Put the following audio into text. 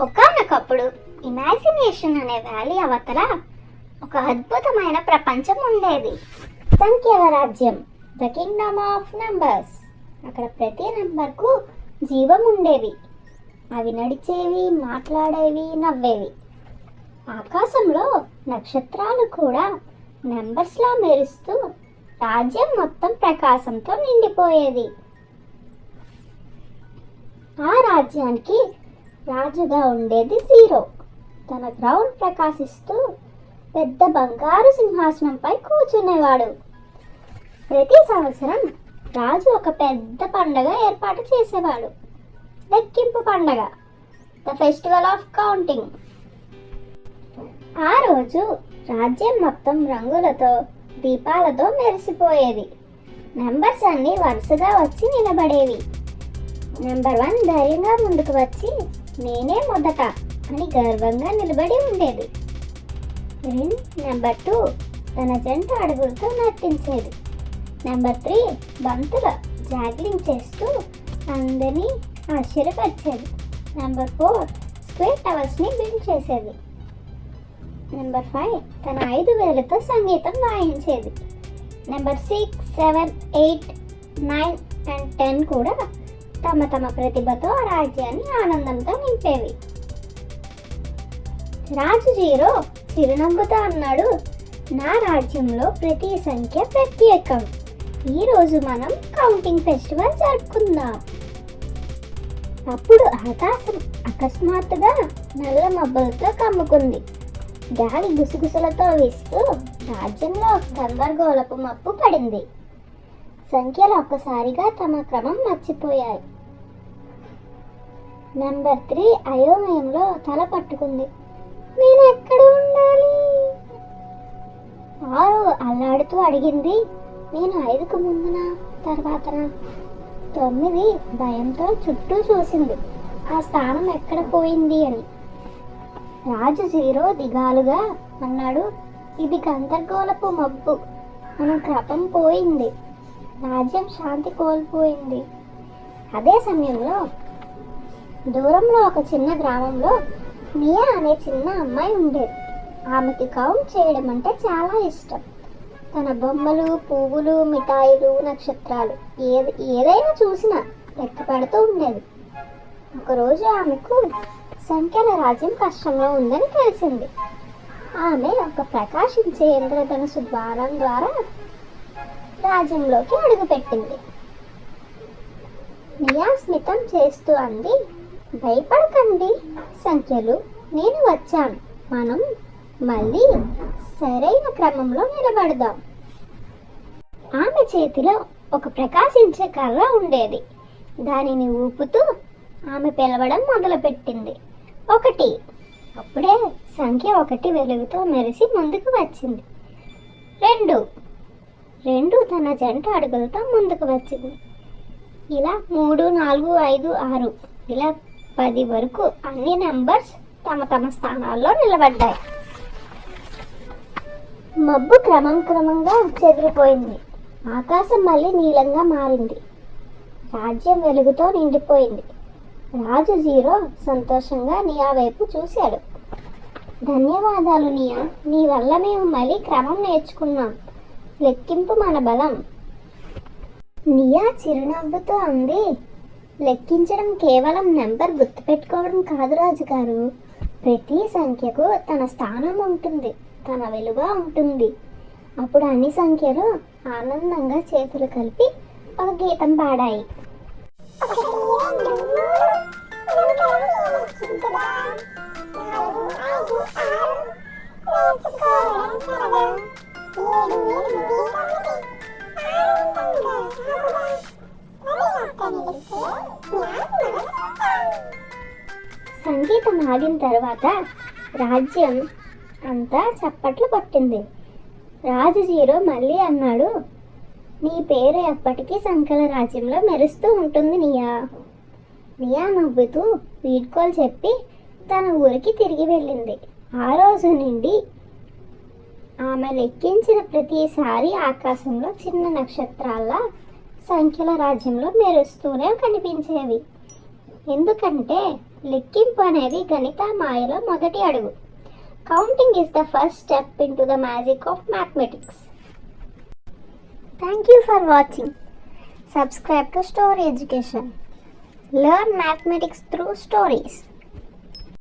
ఒకానొకప్పుడు ఇమాజినేషన్ అనే వ్యాలీ అవతల ఒక అద్భుతమైన ప్రపంచం ఉండేది. సంఖ్యల రాజ్యం, ద కింగ్డమ్ ఆఫ్ నంబర్స్. అక్కడ ప్రతి నంబర్కు జీవం ఉండేవి. అవి నడిచేవి, మాట్లాడేవి, నవ్వేవి. ఆకాశంలో నక్షత్రాలు కూడా నెంబర్స్లా మెరుస్తూ రాజ్యం మొత్తం ప్రకాశంతో నిండిపోయేది. ఆ రాజ్యానికి రాజుగా ఉండేది జీరో. తన గ్రౌండ్ ప్రకాశిస్తూ పెద్ద బంగారు సింహాసనంపై కూర్చునేవాడు. ప్రతి సంవత్సరం రాజు ఒక పెద్ద పండగ ఏర్పాటు చేసేవాడు. లెక్కింపు పండగ, ద ఫెస్టివల్ ఆఫ్ కౌంటింగ్. ఆ రోజు రాజ్యం మొత్తం రంగులతో, దీపాలతో మెరిసిపోయేది. నెంబర్స్ అన్నీ వరుసగా వచ్చి నిలబడేవి. నెంబర్ 1 ధైర్యంగా ముందుకు వచ్చి నేనే మొదట అని గర్వంగా నిలబడి ఉండేది. నెంబర్ 2 తన జంట అడుగులతో నర్తించేది. నెంబర్ 3 బంతుల జాగ్లింగ్ చేస్తూ అందరినీ ఆశ్చర్యపరిచేది. నెంబర్ 4 స్క్వేర్ టవర్స్ని బిల్డ్ చేసేది. నెంబర్ 5 తన 5 వేలతో సంగీతం వాయించేది. నెంబర్ 6, 7, 8, 9 అండ్ 10 కూడా తమ తమ ప్రతిభతో ఆ రాజ్యాన్ని ఆనందంతో నింపేవి. రాజు జీరో చిరునవ్వుతో అన్నాడు, నా రాజ్యంలో ప్రతి సంఖ్య ప్రత్యేకం. ఈరోజు మనం కౌంటింగ్ ఫెస్టివల్ జరుపుకుందాం. అప్పుడు ఆకాశం అకస్మాత్తుగా నల్ల మబ్బులతో కమ్ముకుంది. గాలి గుసగుసలతో వీస్తూ రాజ్యంలో గందరగోళపు మబ్బు పడింది. సంఖ్యలు ఒక్కసారిగా తమ క్రమం మర్చిపోయాయి. నెంబర్ 3 అయోమయంలో తల పట్టుకుంది. నేను ఎక్కడ ఉండాలి? 6 అల్లాడుతూ అడిగింది, నేను 5కు ముందునా తర్వాతనా? 9 భయంతో చుట్టూ చూసింది, ఆ స్థానం ఎక్కడ పోయింది అని. రాజు జీరో దిగాలుగా అన్నాడు, ఇది గందరగోళపు మబ్బు, మన క్రమం పోయింది, రాజ్యం శాంతి కోల్పోయింది. అదే సమయంలో దూరంలో ఒక చిన్న గ్రామంలో నియా అనే చిన్న అమ్మాయి ఉండేది. ఆమెకి కౌంట్ చేయడం అంటే చాలా ఇష్టం. తన బొమ్మలు, పువ్వులు, మిఠాయిలు, నక్షత్రాలు ఏదైనా చూసినా లెక్క పెడుతూ ఉండేది. ఒకరోజు ఆమెకు సంఖ్యల రాజ్యం కష్టంలో ఉందని తెలిసింది. ఆమె ఒక ప్రకాశించే ఇంద్రధనుసు ద్వారం ద్వారా రాజ్యంలోకి అడుగుపెట్టింది. నియా స్మితం చేస్తూ అంది, భయపడకండి సంఖ్యలు, నేను వచ్చాను. మనం మళ్ళీ సరైన క్రమంలో నిలబడదాం. ఆమె చేతిలో ఒక ప్రకాశించే కర్ర ఉండేది. దానిని ఊపుతూ ఆమె పిలవడం మొదలుపెట్టింది. 1. అప్పుడే సంఖ్య 1 వెలుగుతో మెరిసి ముందుకు వచ్చింది. 2 తన జంట అడుగులతో ముందుకు వచ్చింది. ఇలా 3, 4, 5, 6 ఇలా 10 వరకు అన్ని నెంబర్స్ తమ తమ స్థానాల్లో నిలబడ్డాయి. మబ్బు క్రమంగా చెదిరిపోయింది. ఆకాశం మళ్ళీ నీలంగా మారింది. రాజ్యం వెలుగుతో నిండిపోయింది. రాజు జీరో సంతోషంగా నియా వైపు చూశాడు. ధన్యవాదాలు నియా, నీ వల్ల మేము మళ్ళీ క్రమం నేర్చుకున్నాం. లెక్కింపు మన బలం. నియా చిరునవ్వుతో అంది, లెక్కించడం కేవలం నెంబర్ గుర్తుపెట్టుకోవడం కాదు రాజుగారు. ప్రతి సంఖ్యకు తన స్థానం ఉంటుంది, తన వెలుగు ఉంటుంది. అప్పుడు అన్ని సంఖ్యలు ఆనందంగా చేతులు కలిపి ఒక గీతం పాడాయి. సంగీతం ఆగిన తర్వాత రాజ్యం అంతా చప్పట్లు కొట్టింది. రాజు జీరో మళ్ళీ అన్నాడు, నీ పేరు ఎప్పటికీ సంఖ్యల రాజ్యంలో మెరుస్తూ ఉంటుంది నియా. నియా నవ్వుతూ వీడ్కోలు చెప్పి తన ఊరికి తిరిగి వెళ్ళింది. ఆ రోజు నుండి ఆమె లెక్కించిన ప్రతిసారి ఆకాశంలో చిన్న నక్షత్రాల్లా సంఖ్యల రాజ్యంలో మెరుస్తూనే కనిపించేవి. ఎందుకంటే లెక్కింపు అనేది గణిత మాయలో మొదటి అడుగు. Counting is the first step into the magic of mathematics. Thank you for watching. Subscribe to Story Education. Learn mathematics through stories.